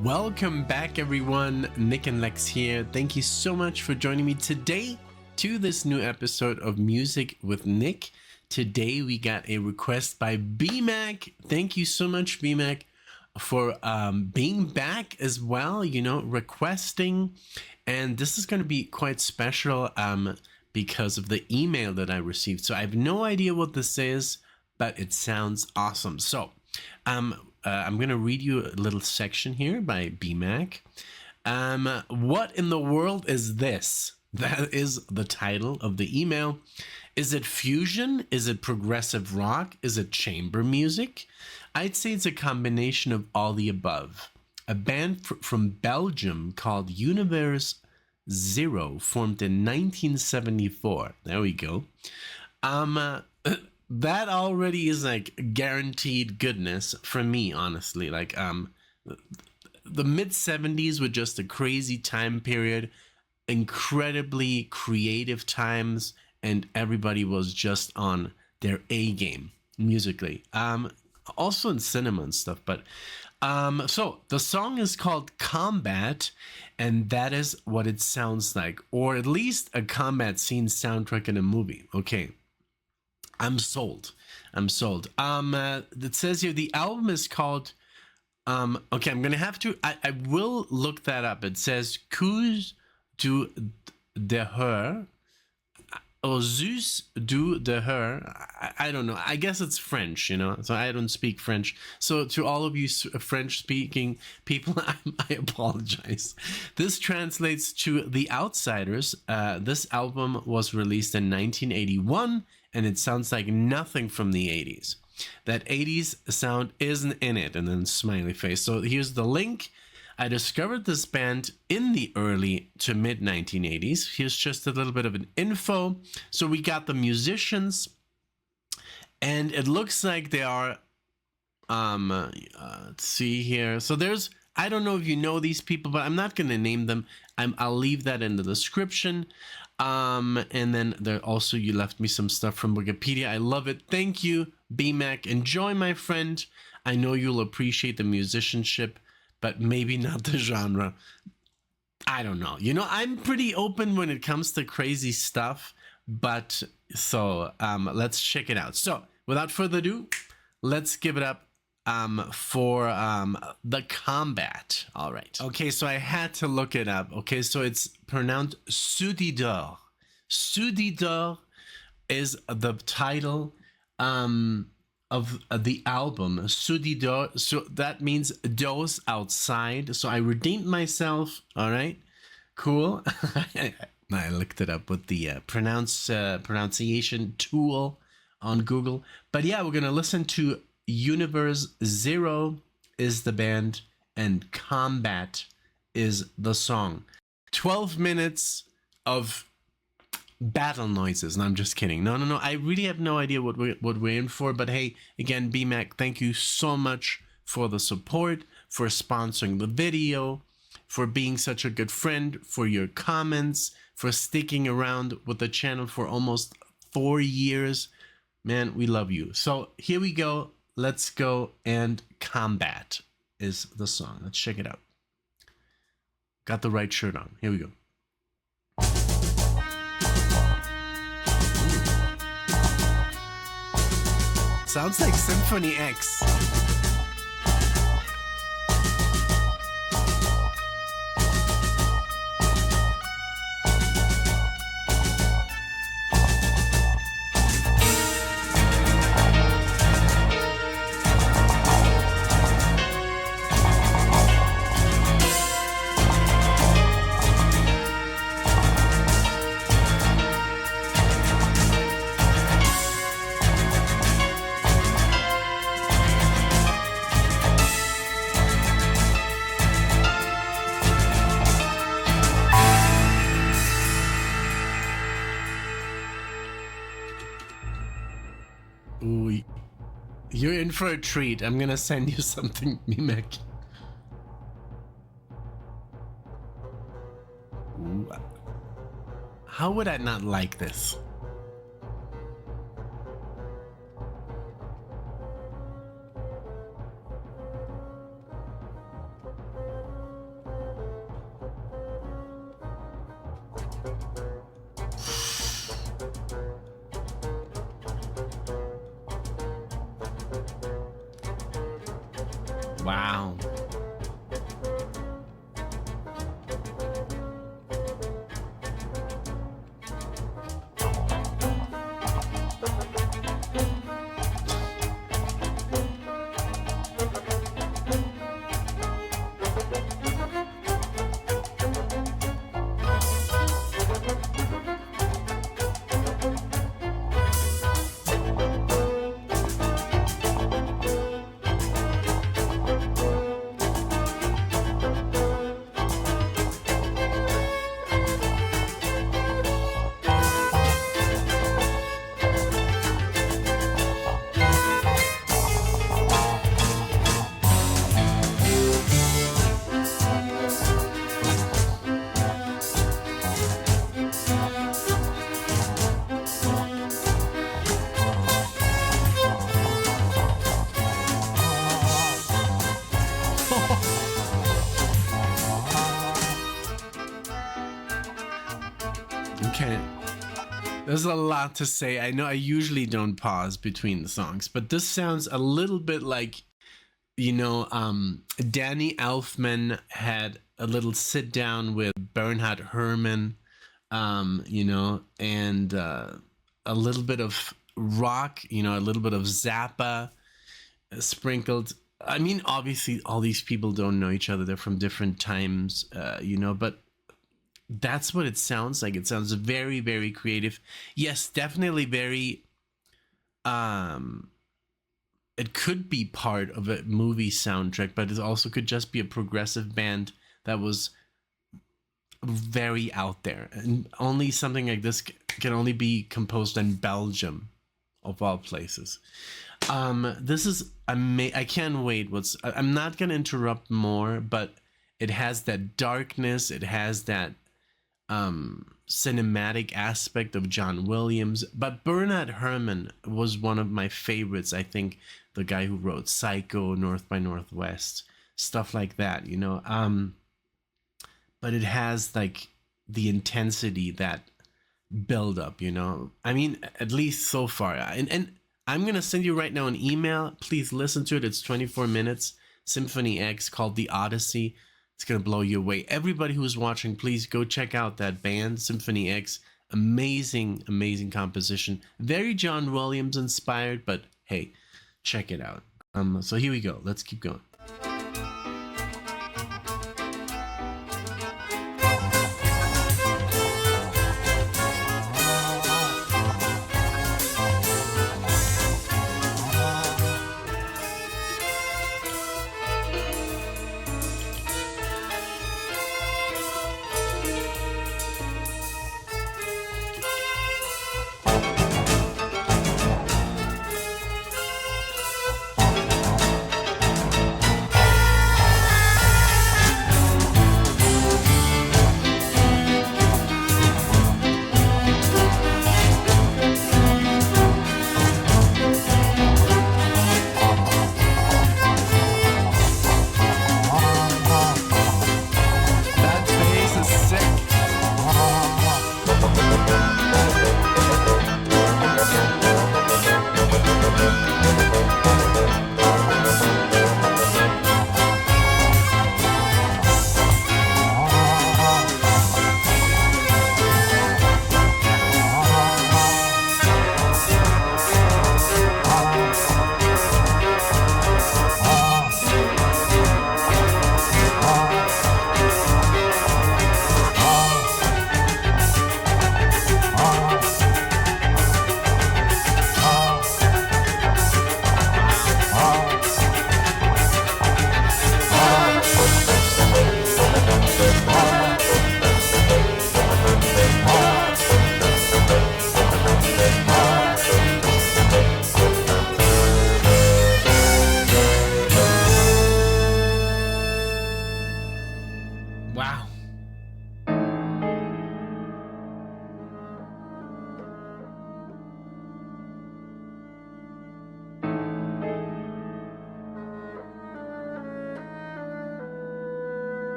Welcome back, everyone. NicknLex here. Thank you so much for joining me today to this new episode of Music with Nick. Today we got a request by BMAC. Thank you so much, BMAC, for being back as well, requesting. And this is going to be quite special because of the email that I received. So I have no idea what this is, but it sounds awesome. So I'm going to read you a little section here by BMAC. What in the world is this? That is the title of the email. Is it fusion? Is it progressive rock? Is it chamber music? I'd say it's a combination of all the above. A band from Belgium called Univers Zero formed in 1974. There we go. That already is like guaranteed goodness for me, honestly. Like the mid 70s were just a crazy time period, incredibly creative times, and everybody was just on their A game musically. Also in cinema and stuff, but so the song is called Combat, and that is what it sounds like, or at least a combat scene soundtrack in a movie. Okay. I'm sold. It says here the album is called okay, I'm gonna have to I will look that up. It says Cous du Deheur or Zus du Deheur. I don't know. I guess it's French, so I don't speak French. So to all of you French speaking people, I apologize. This translates to The Outsiders. This album was released in 1981. And it sounds like nothing from the 80s. That 80s sound isn't in it. And then smiley face. So here's the link. I discovered this band in the early to mid 1980s. Here's just a little bit of an info. So we got the musicians. And it looks like they are, let's see here. So there's, I don't know if you know these people, but I'm not going to name them. I'll leave that in the description. And then there also, you left me some stuff from Wikipedia. I love it. Thank you, BMAC. Enjoy, my friend. I know you'll appreciate the musicianship, but maybe not the genre. I don't know. I'm pretty open when it comes to crazy stuff, but so let's check it out. So without further ado, let's give it up for the Combat. All right. Okay, so I had to look it up. Okay, so it's pronounced Soudidor. Soudidor is the title of the album. Soudidor. So that means those outside. So I redeemed myself. All right. Cool. I looked it up with the pronunciation tool on Google. But yeah, we're gonna listen to Univers Zero is the band and Combat is the song. 12 minutes of battle noises. No, I'm just kidding. No. I really have no idea what we're in for. But hey, again, BMAC, thank you so much for the support, for sponsoring the video, for being such a good friend, for your comments, for sticking around with the channel for almost 4 years. Man, we love you. So here we go. Let's go, and Combat is the song. Let's check it out. Got the right shirt on. Here we go. Sounds like Symphony X. Ooh, you're in for a treat. I'm gonna send you something, BMAC. Ooh. How would I not like this? Wow. Okay. There's a lot to say. I know I usually don't pause between the songs, but this sounds a little bit like, Danny Elfman had a little sit down with Bernhard Herrmann, and a little bit of rock, a little bit of Zappa sprinkled. I mean, obviously, all these people don't know each other. They're from different times, but that's what it sounds like. It sounds very, very creative. Yes, definitely very. It could be part of a movie soundtrack, but it also could just be a progressive band that was very out there. And only something like this can only be composed in Belgium, of all places. This is I can't wait. I'm not gonna interrupt more, but it has that darkness. It has that cinematic aspect of John Williams. But Bernhard Herrmann was one of my favorites. I think the guy who wrote Psycho, North by Northwest, stuff like that. But it has like the intensity, that build up. I mean, at least so far. And I'm gonna send you right now an email. Please listen to it. It's 24 minutes. Symphony X, called The Odyssey. It's gonna blow you away. Everybody who's watching, please go check out that band, Symphony X. Amazing, amazing composition. Very John Williams inspired, but hey, check it out. So here we go. Let's keep going. Wow.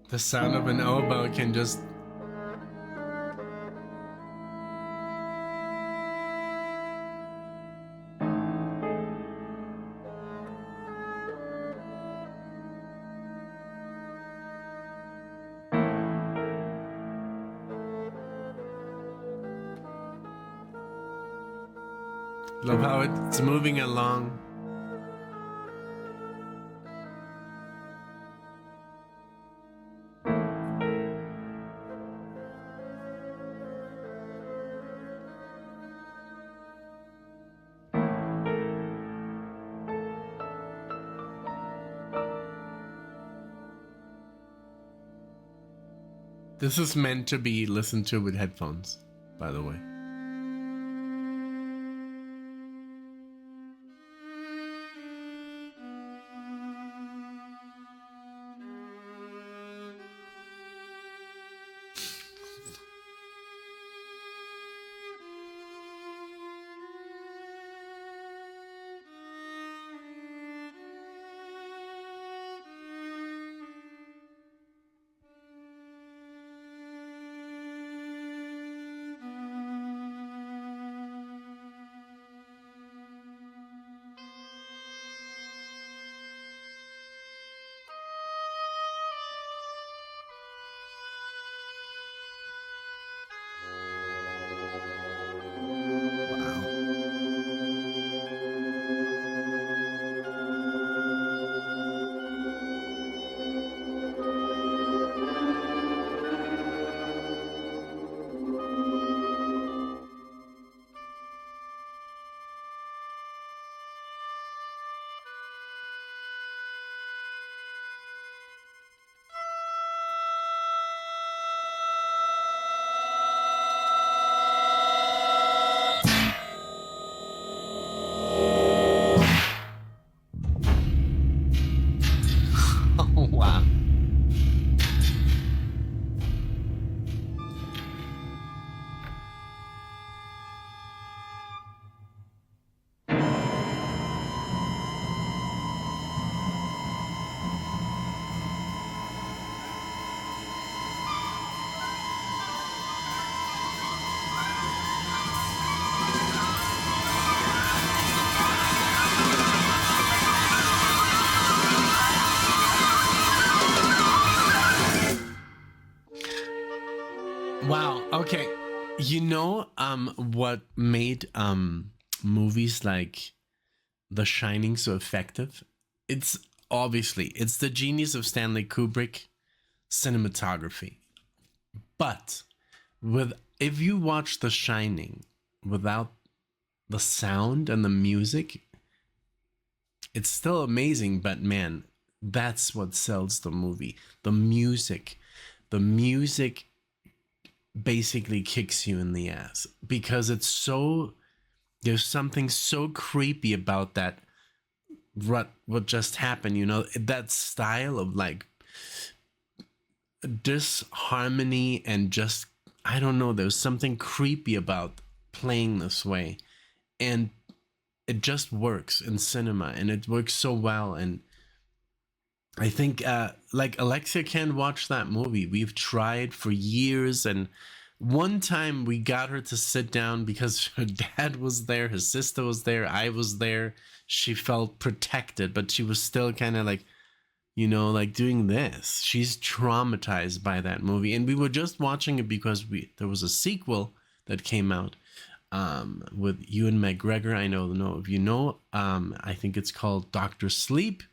The sound of an oboe can just... Love how it's moving along. This is meant to be listened to with headphones, by the way. Oh, wow. Wow. Okay. You know, what made movies like The Shining so effective? It's obviously it's the genius of Stanley Kubrick cinematography. But with if you watch The Shining without the sound and the music, it's still amazing, but man, that's what sells the movie. The music. The music basically kicks you in the ass because it's so there's something so creepy about that what just happened, you know, that style of like disharmony and just I don't know, there's something creepy about playing this way, and it just works in cinema and it works so well. And I think like Alexia can't watch that movie. We've tried for years, and one time we got her to sit down because her dad was there, his sister was there, I was there. She felt protected, but she was still kind of like, you know, like doing this. She's traumatized by that movie, and we were just watching it because there was a sequel that came out with Ewan McGregor. I don't know if you know. I think it's called Doctor Sleep,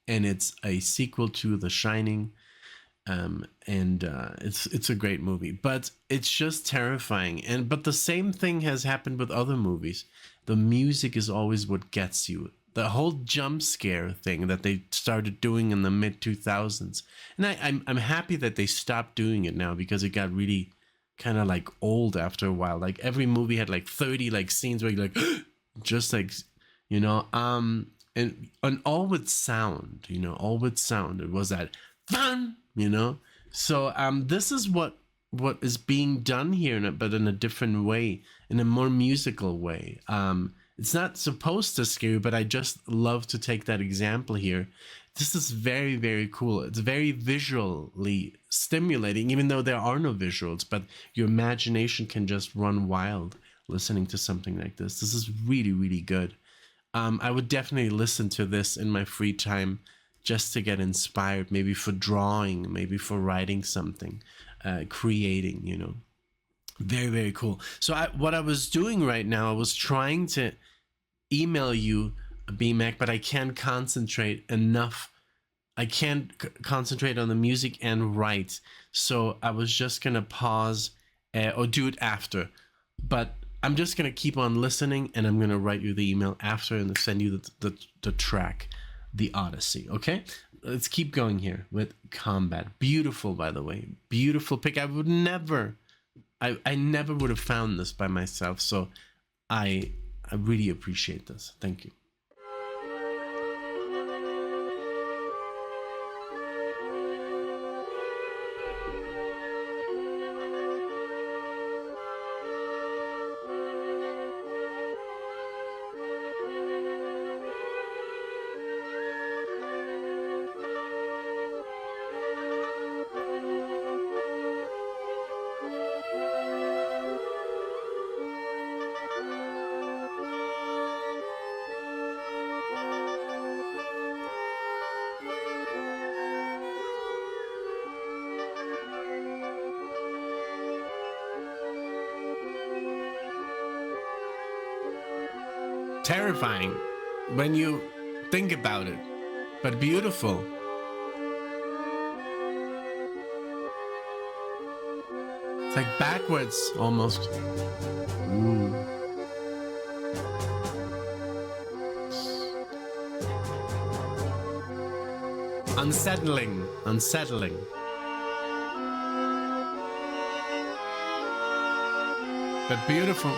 and it's a sequel to The Shining. And it's a great movie, but it's just terrifying. And but the same thing has happened with other movies. The music is always what gets you. The whole jump scare thing that they started doing in the mid 2000s, and I'm happy that they stopped doing it now because it got really kind of like old after a while. Like every movie had like 30 like scenes where you're like just like, you know, and all with sound, you know, all with sound. It was that fun, you know. So this is what is being done here, but in a different way, in a more musical way. It's not supposed to scare you, but I just love to take that example here. This is very, very cool. It's very visually stimulating, even though there are no visuals, but your imagination can just run wild listening to something like this. This is really, really good. I would definitely listen to this in my free time just to get inspired, maybe for drawing, maybe for writing something, creating, you know. Very, very cool. So what I was doing right now, I was trying to email you a BMAC, but I can't concentrate enough. I can't concentrate on the music and write. So I was just going to pause or do it after. But I'm just going to keep on listening, and I'm going to write you the email after and send you the track, the Odyssey. Okay? Let's keep going here with Combat. Beautiful, by the way. Beautiful pick. I would never, I never would have found this by myself. So I really appreciate this. Thank you. Terrifying when you think about it, but beautiful. It's like backwards almost. Ooh. Unsettling, unsettling. But beautiful.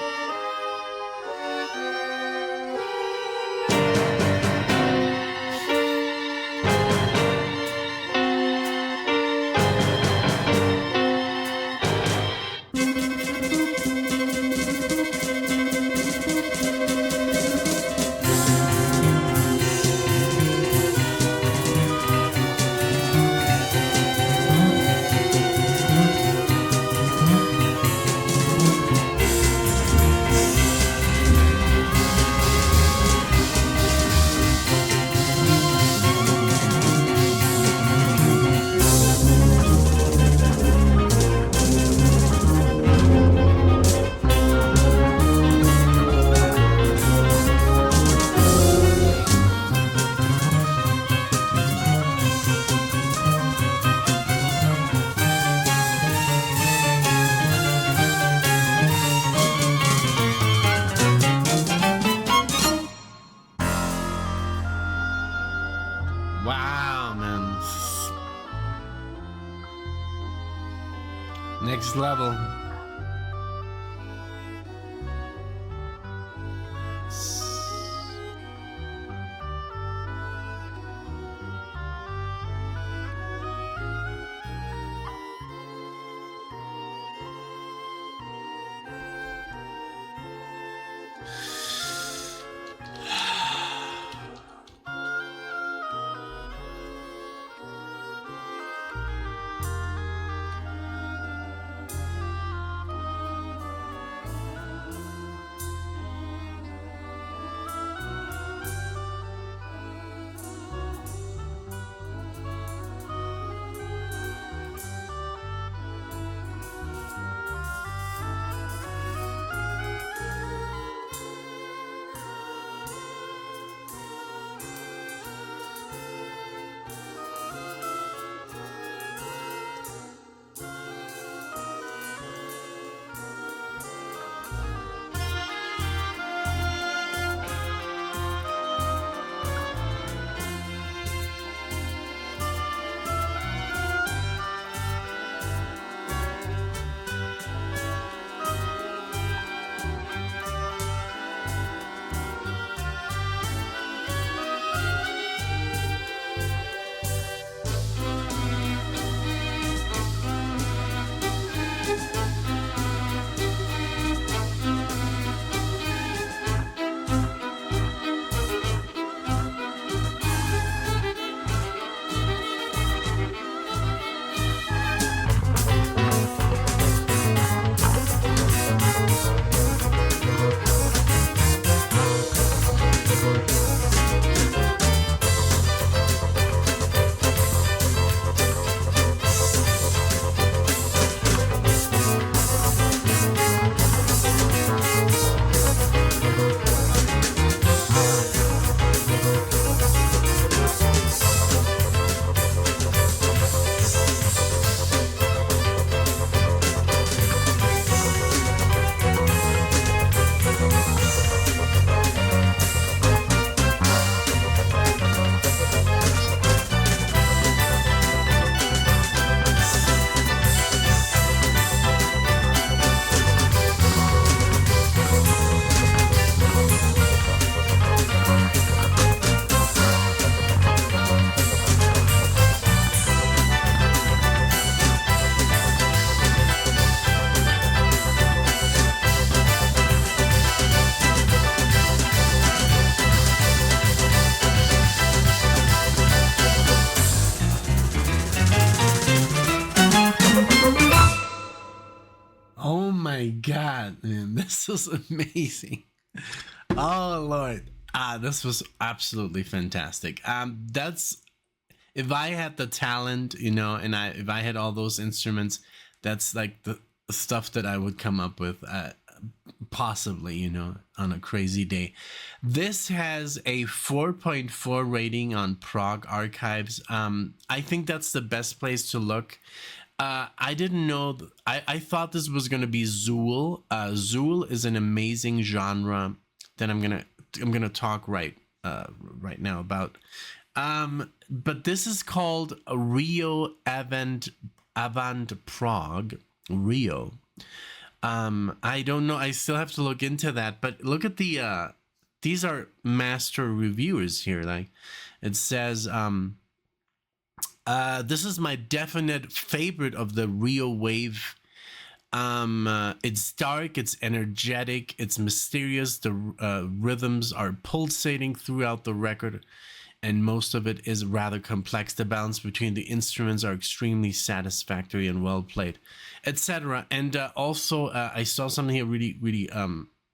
Wow, man. Next level. God, man, this is amazing. Oh Lord. This was absolutely fantastic. That's if I had the talent, you know, and if I had all those instruments, that's like the stuff that I would come up with, possibly, you know, on a crazy day. This has a 4.4 rating on Prog Archives. I think that's the best place to look. I didn't know. I thought this was gonna be Zool. Zool is an amazing genre that I'm gonna talk right now about. But this is called Rio Avant Prague. Rio. I don't know. I still have to look into that. But look at the these are master reviewers here. Like it says, this is my definite favorite of the Rio wave. It's dark, it's energetic, it's mysterious. The rhythms are pulsating throughout the record, and most of it is rather complex. The balance between the instruments are extremely satisfactory and well played, etc. And also, I saw something here really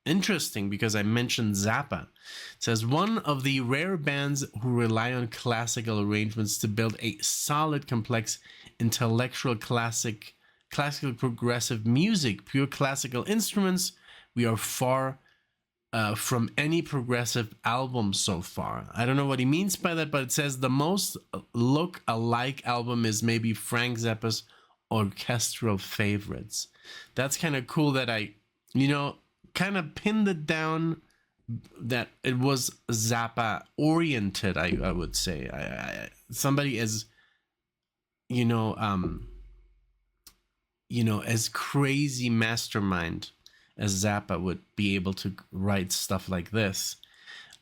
interesting, because I mentioned Zappa. It says, one of the rare bands who rely on classical arrangements to build a solid, complex, intellectual classical progressive music, pure classical instruments. We are far from any progressive album so far. I don't know what he means by that, but it says the most look-alike album is maybe Frank Zappa's orchestral favorites. That's kind of cool that I, you know, kind of pinned it down that it was Zappa oriented. I would say somebody as you know as crazy mastermind as Zappa would be able to write stuff like this.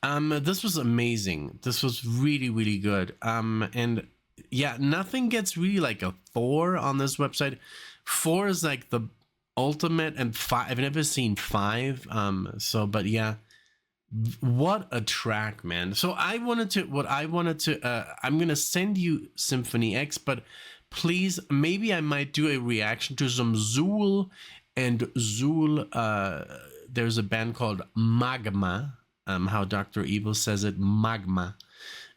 This was amazing. This was really good. And yeah, nothing gets really like a 4 on this website. 4 is like the ultimate, and 5, I've never seen 5. But yeah, what a track, man. So I'm gonna send you Symphony X, but please, maybe I might do a reaction to some Zool. And Zool, there's a band called Magma, how Dr. Evil says it, Magma.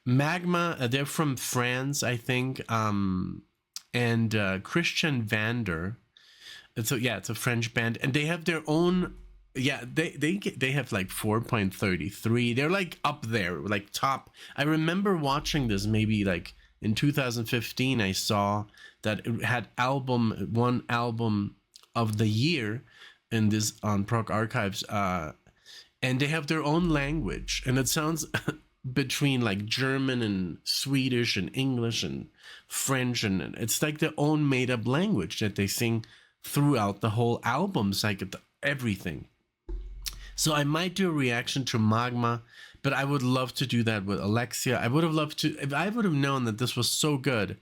They're from France, I think, and Christian Vander. It's a French band, and they have their own. Yeah, they have like 4.33. They're like up there, like top. I remember watching this maybe like in 2015. I saw that it had one album of the year in this on Prog Archives, and they have their own language, and it sounds between like German and Swedish and English and French, and it's like their own made-up language that they sing throughout the whole albums, like everything. So I might do a reaction to Magma, but I would love to do that with Alexia. I would have loved to, if I would have known that this was so good,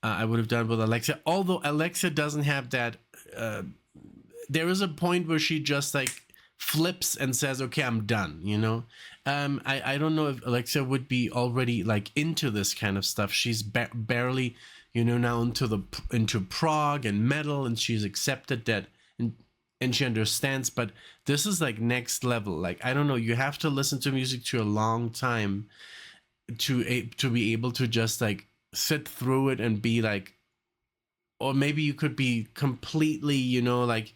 I would have done it with Alexia. Although Alexia doesn't have that, there is a point where she just like flips and says, okay, I'm done, you know. I don't know if Alexia would be already like into this kind of stuff. She's barely, you know, now into prog and metal, and she's accepted that, and she understands. But this is like next level. Like, I don't know, you have to listen to music to a long time to be able to just like sit through it and be like, or maybe you could be completely, you know, like,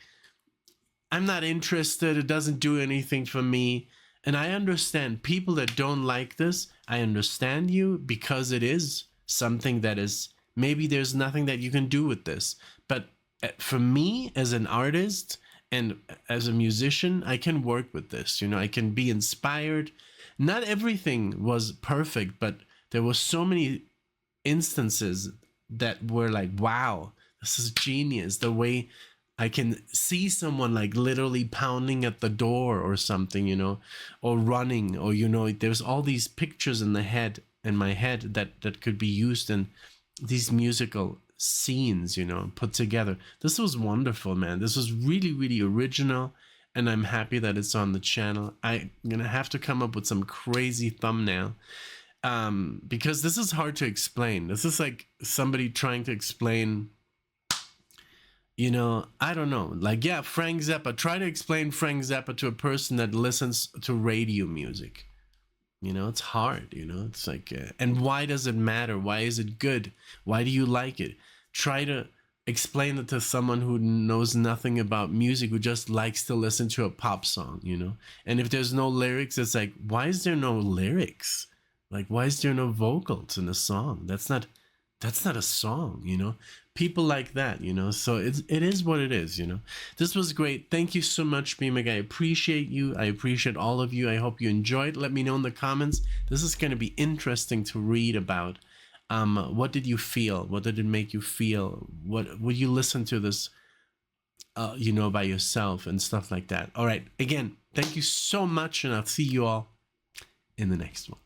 I'm not interested, it doesn't do anything for me. And I understand people that don't like this. I understand you, because it is something that is, maybe there's nothing that you can do with this. But for me as an artist and as a musician, I can work with this, you know, I can be inspired. Not everything was perfect, but there were so many instances that were like, wow, this is genius. The way I can see someone like literally pounding at the door or something, you know, or running, or, you know, there's all these pictures in my head that could be used in these musical scenes, you know, put together. This was wonderful, man. This was really original, and I'm happy that it's on the channel. I'm gonna have to come up with some crazy thumbnail, because this is hard to explain. This is like somebody trying to explain, you know, I don't know. Like, yeah, Frank Zappa. Try to explain Frank Zappa to a person that listens to radio music. You know, it's hard. You know, it's like, and why does it matter? Why is it good? Why do you like it? Try to explain it to someone who knows nothing about music, who just likes to listen to a pop song, you know? And if there's no lyrics, it's like, why is there no lyrics? Like, why is there no vocals in a song? That's not a song, you know? People like that, you know? So it is what it is, you know? This was great. Thank you so much, BMAC. I appreciate you. I appreciate all of you. I hope you enjoyed. Let me know in the comments. This is going to be interesting to read about. What did you feel? What did it make you feel? What would you listen to this, you know, by yourself and stuff like that? All right. Again, thank you so much, and I'll see you all in the next one.